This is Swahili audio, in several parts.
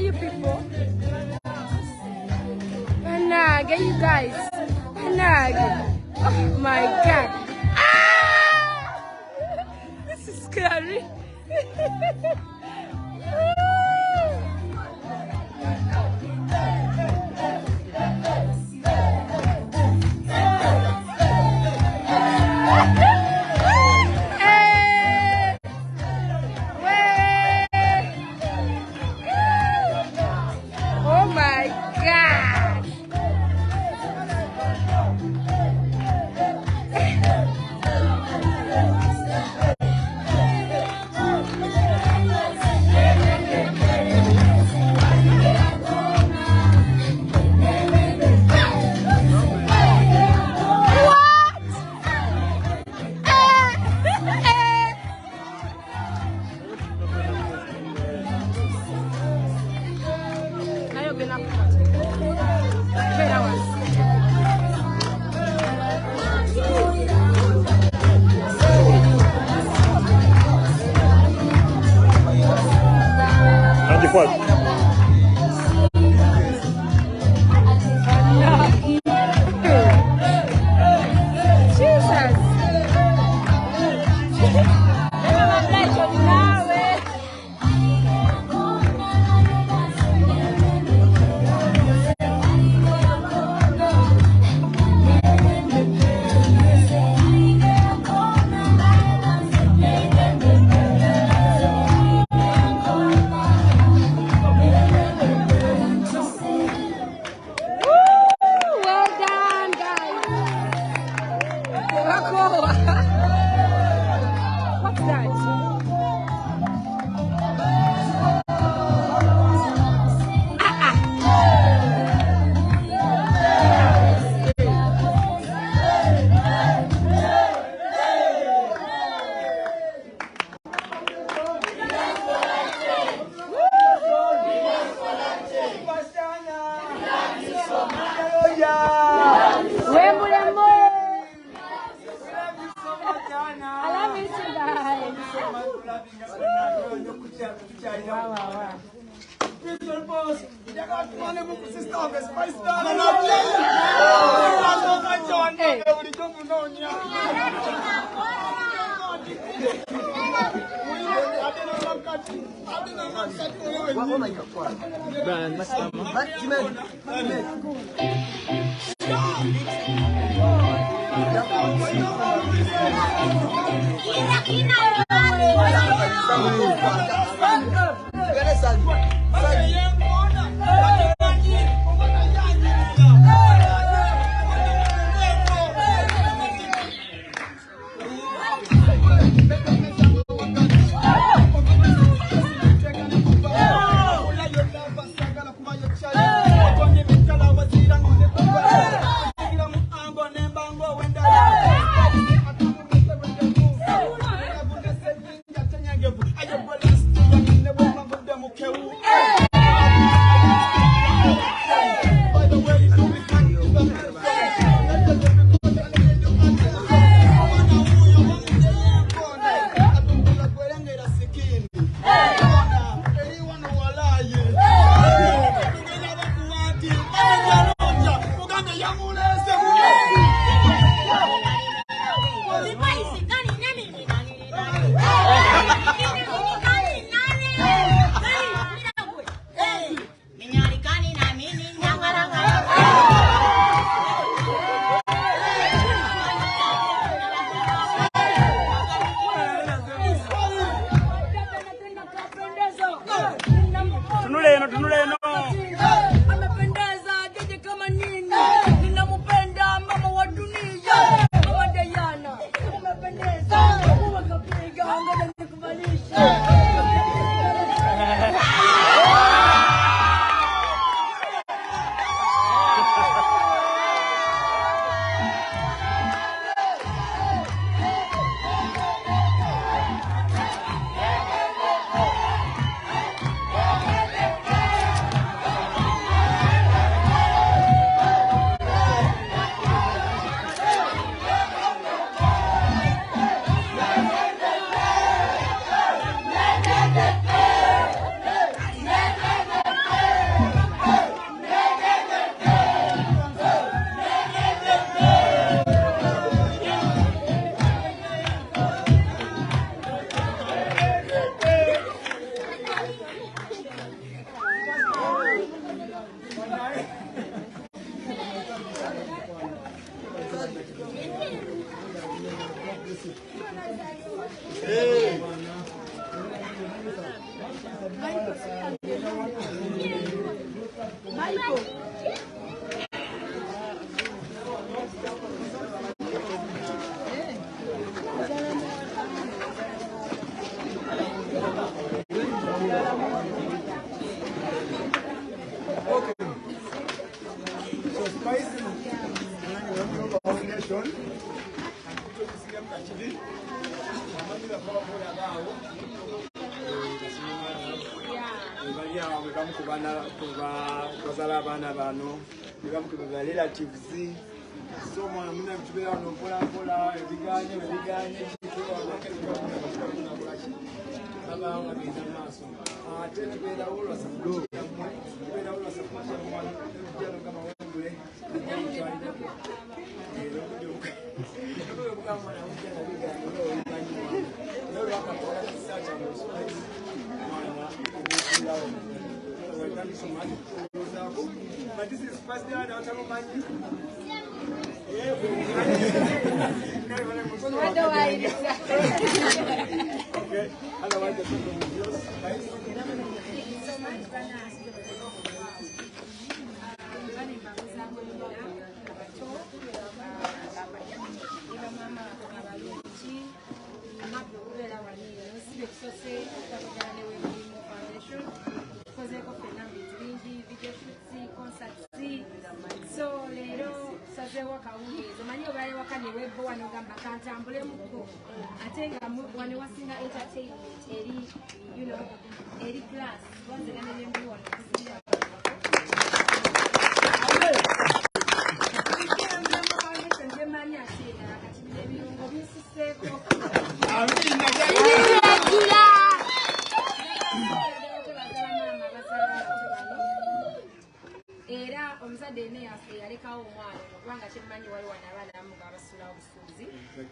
you people. Hanag, you guys. Hanag. Oh my God. Ah! This is scary. relatives. So mwana muna mtubera no pola ebiganye baba ngabita maso ate tubera ulo sabudo tubera ulo sabudo mwana tujalo kama wengule but this is first day I don't mind. Okay, otherwise the people will close. So lero sazewa kawulizo manyi obale wakane webo wano gamba kantambule muko atenga wane wasinga entertainment eri eri class wanze gane nembi wano kusiya era omuzadde ne yalekawo omwana kubanga kyemmanyi waliwo n'abaana abamu abasula obusuuzi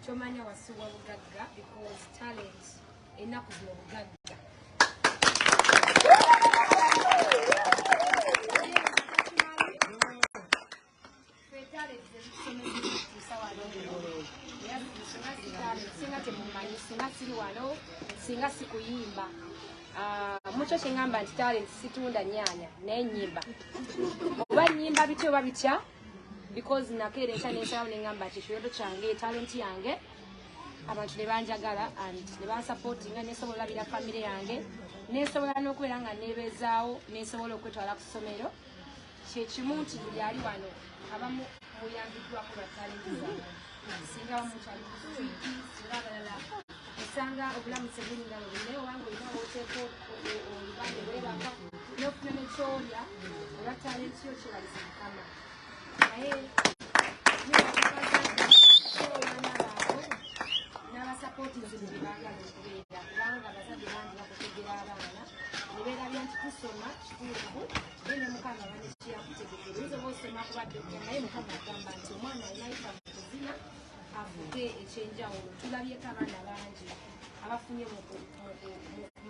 kyomanya wasuubwa bugagga because talent ennaku zino bugagga singa temumanyi singa siri wano singa sikuyimba mucho kyengamba nti talent situunda nyaanya naye nyimba oba nyimba bityo oba bitya because nakeera enkya nensalawo nengamba nti ekirooto kyange talent yange abantu ne banjagala and ne bansupportinga nesobola olabira famire yange nesobola n'okubeera nga nebeezaawo nesobola okwetwala ku ssomero kyekimu nti buli ali wano abamu muyambiddwako lwa talent zaabwe singa bamukyali ku street singa abalala osanga obulamu tebulinga lubiri owange olina woteeka olubande lwebaka n'ofuna nekyolya olwa talenti yo kyebaliza mukama naye abaana baabwe n'abasapootinzi bwe baagala okubeera kubanga abazadde bangi bakutegera abaana ne beerabya nti tusoma kituufu naye ne mukama banekiyakutegekera oyinza oba osoma kuba dokita naye mukama agamba nti omwana alinayifa mu kuzina avuge ekyenjawulo tulabyeko abaana bangi abafunye mu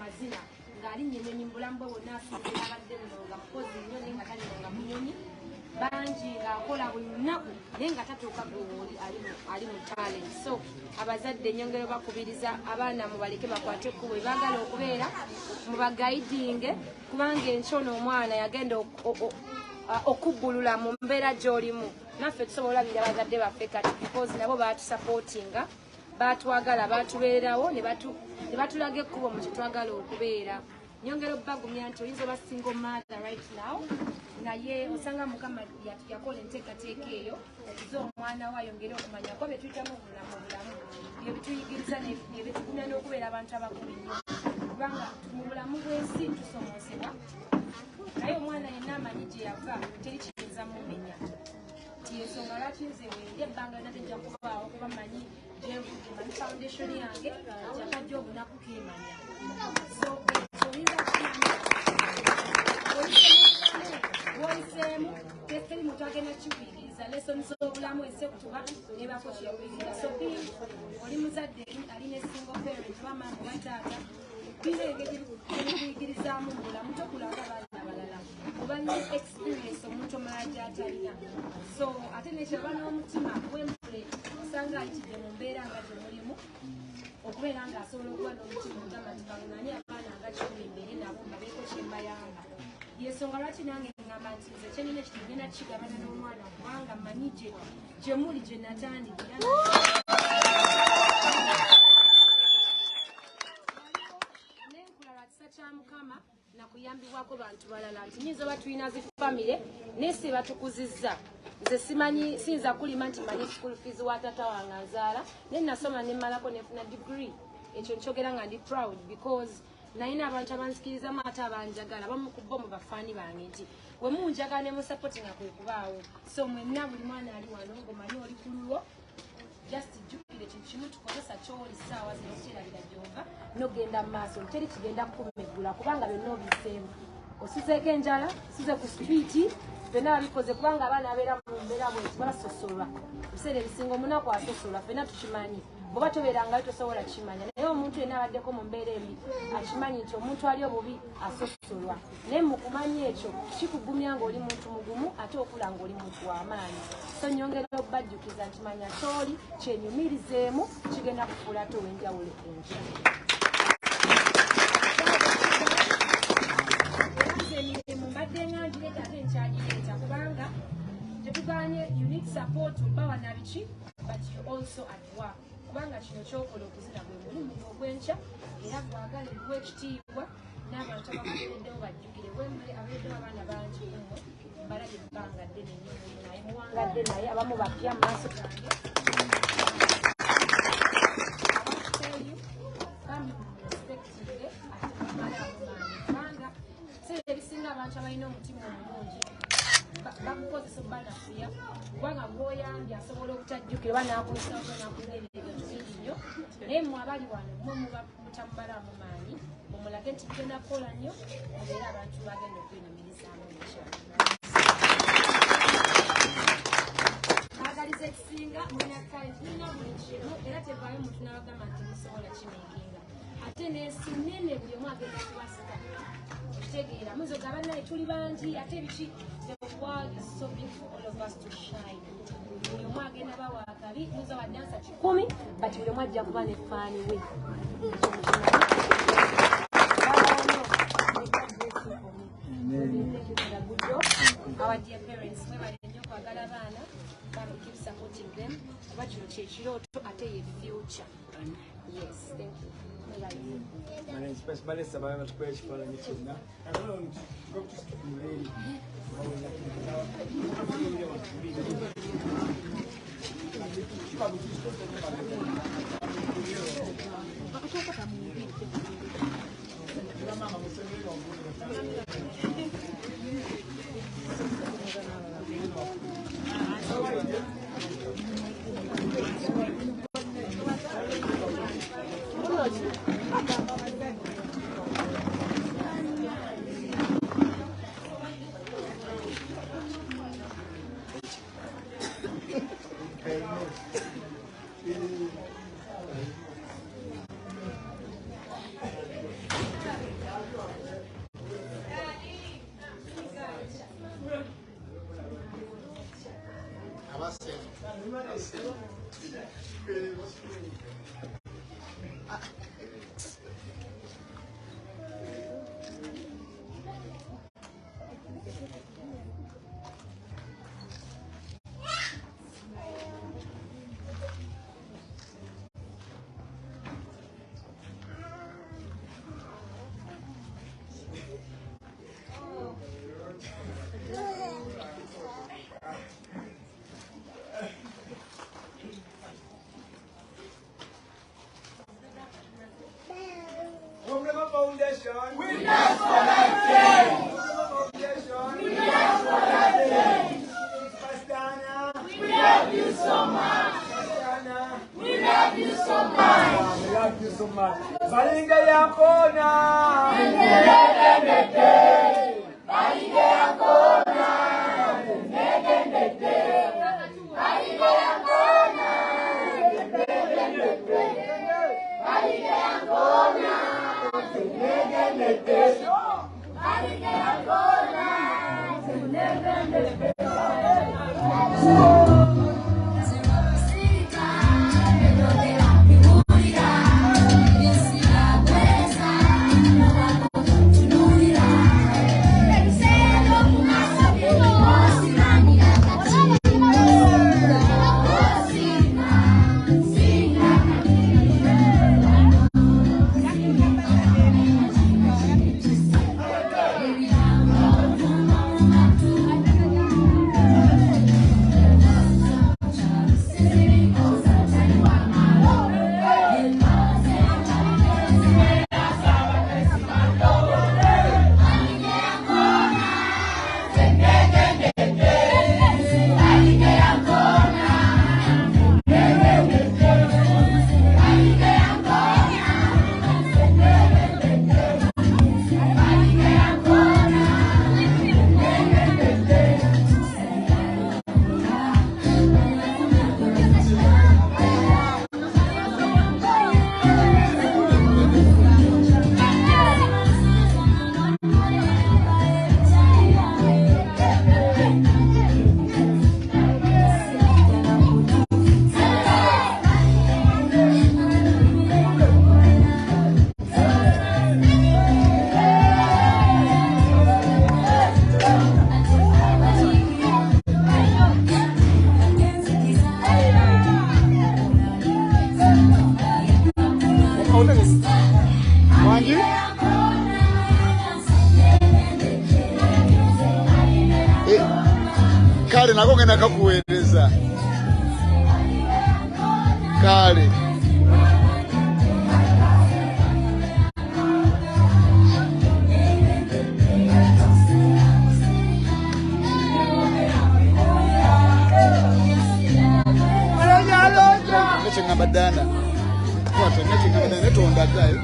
mazina ng'alinnye ennyonyi mu bulamu bwe bwonna asinzira abadde muno nga mukozi nnyo naye nga talina nga munyonyi bangi ng'akola buli lunaku naye nga tatuuka ali mu talent so abazadde ennyongero bakubiriza abaana mubaleke bakwate ekkubo baagala okubeera mubagayidinge kubanga enkyono omwana yagenda okubbulula mu mbeera gy'olimu naffe tusobola olabira abazadde baffe kati because nabo batusapootinga batwagala batubeerawo ne batulaga ekkubo mu kyetwagala okubeera nyongera obbagumya nti oyinza oba single mother right now naye osanga mukama yakola enteekateeka eyo okuza omwana we ayongere okumanyako bye tuyitamu obulamu bye bituyigiriza byebitugumya n'okubeera abantu abakulu nnyo kubanga mu bulamu bw'ensi tusomosebwa naye omwana yenna amanyi gye yava teri kiyinza mumenya ensonga lwaki nze wenge ebbanga lyonna tejja kubaawo kuba manyi gyenvudde manyi foundation yange kyakajja obunaku keemanya so oyinza woyiseemu teri muntu agenda kikuyigiriza lesoni z'obulamu esekutuba nebako kyekuyigiriza so oli muzadde alina esingle parent bamaama oba taata bino engeri ebikuyigirizaamu mu bulamu tokulaga abaana abalala oba ne experience omuntu omala gy'atalina so ate nekyaba n'omutima gw'empule osanga ayitidde mu mbeera nga gyemulimu okubeera ng'asobola okuba n'omutima ogamba nti balunani abaana nga kikumi imbere nabo mbabeeko kyembayamba yensonga lwaki nange ngamba nti nze kyenina ekitugenda kigabana n'omwana kubanga mmanyi gye muli gye natandikira nenkulala kisa kya mukama nakuyambibwako bantu balala nti nyinza oba tulina zifamire naye si batukuzizza nze simanyi siyinza kulima nti manyi school fees wa tata wange nzaala naye nasoma nemmalako nefuna degree ekyo nkyogera nga ndi proud because nayina abantu abanzikirizamu ate abanjagala abamu ku bo mu bafaani bange nti we munjagala ne musapoti nga kwe kubaawo so mwenna buli mwana ali wano ngomanyi oli ku lulwo just jjukire kintu kimu tukozesa kyoli ssaawa zino kyerabira gyova nogenda mu maaso teri kigenda kukumeggula kubanga byonna obiseemu osuzeeko enjala osuze ku sitwiti ffenna babikoze kubanga abaana abeera mu mbeera bweti basosolwa ebiseera ebisinga omunaku asosolwa ffenna tukimanyi bwoba tobeerangayo tosobola kimanya naye omuntu yenna abaddeko mu mbeera embi akimanyi nti omuntu ali obubi asosolwa naye mu kumanya ekyo kikugumya ng'oli muntu mugumu ate okula ng'oli muntu w'amaanyi so nyongera okubajjukiza nti manya kyoli kyenyumirizeemu kigenda kufuula ate ow'enjawulo enja emirimu mbadde nga ngireeta ate nkyagireeta kubanga tetuganye unique support obawa na biki but you also at work kubanga kino kyokola okuzira gwe mulimu ogw'enkya era gwagalibwa ekitiibwa n'abantu abakubereddewo bajjukire bwemmere abereddewo abaana bangi umwe mbalabye ebbanga ddene nnyo naye muwangadde naye abamu bapya mu maaso gange abakuteeyu bambi murespektinge ate bamalaamu maanyi kubanga seera ebisinga abantu abalina omutima omulungi bakukozesa banafuya kubanga gwoyambye asobola obutajjukira banaakulisaako nakuleera ebintu bingi nnyo naye mmwe abali wano mmwe muba mutamubalamu maanyi mumulage nti tugenda kukola nnyo mubeere abantu bagenda okwenyumirizaamu ekyalo agaliza ekisinga mulina buli kimu era tevaayo muntu n'abagamba nti musobola kimeekinga ate n'ensi nene buli omu agenda kubasika okitegeera muzo gabanaye tuli bangi ate biki the world is so big for all of us to shine buli omu agenda bawa akabi muzo badansa 10 but buli omu ajja kuba ne faani we our dear parents mwebale nnyo kwagala abaana bami keep supporting them kuba kino kyekirooto ate ye future yes thank you Vanessa vai tukwe ekifaananyi kyonna Foundation. We dance for that change. We dance for that change. Pastana. We love you so much. Pastana. We love you so much. We love you so much. Balinga yakona. Negende. Balinga yakona. Negende. Balinga yakona. Negende. Balinga yakona. Thank you. Kale nako ngenda kakuweereza. Kale. Nechenga badana. Kwata nechenga badana netonda kai.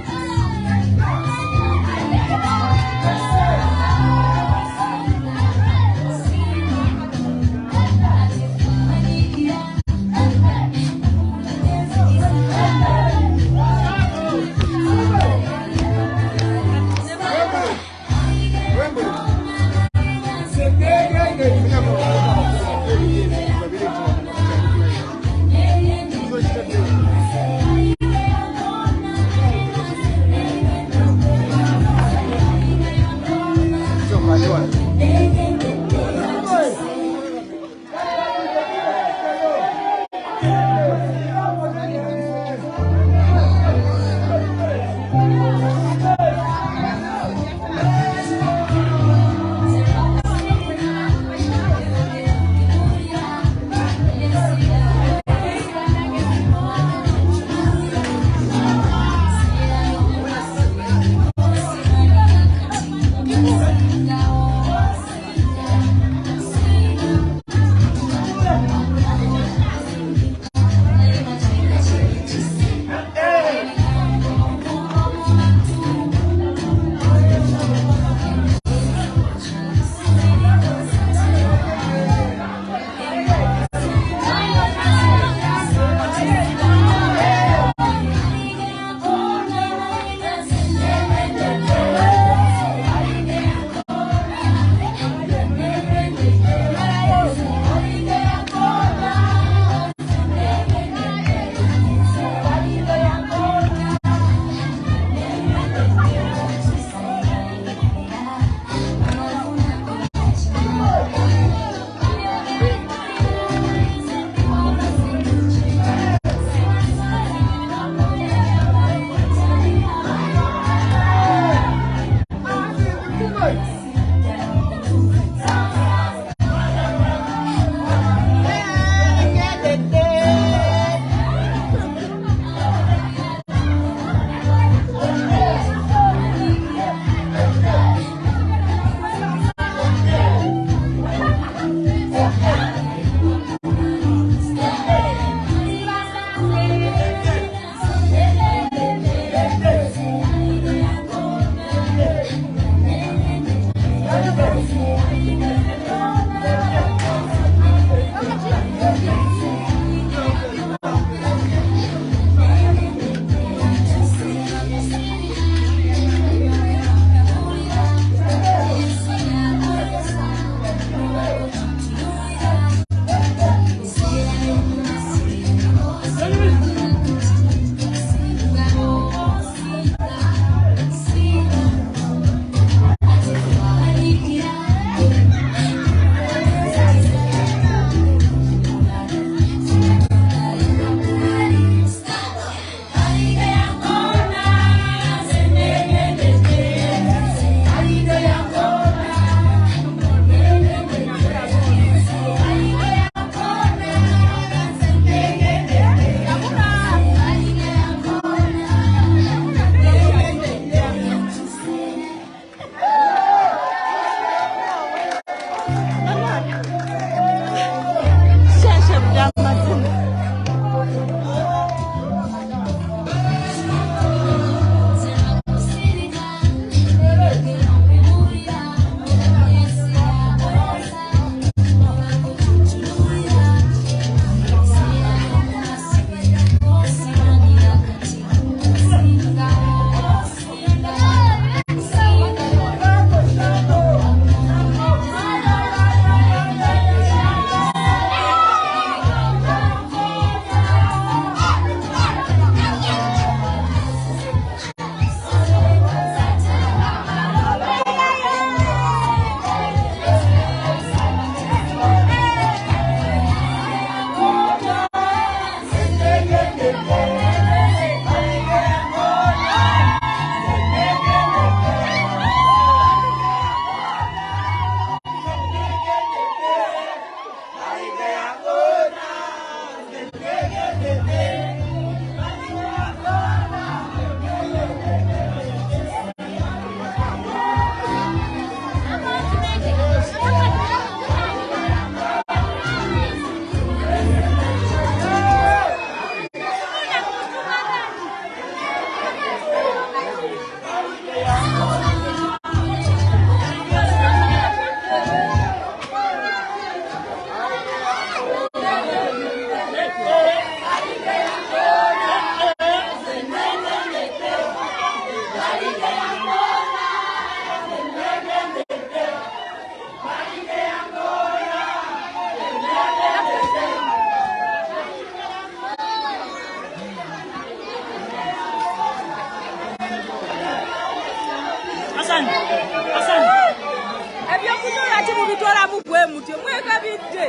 mubitola mugwe mutyo mwegabidde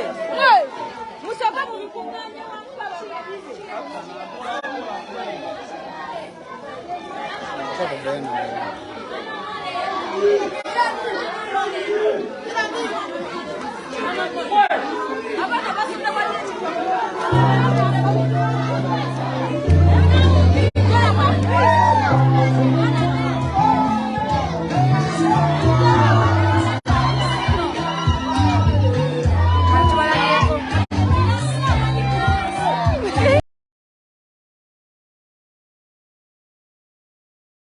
musooka mubikunganya wangu bababize abana basunda bali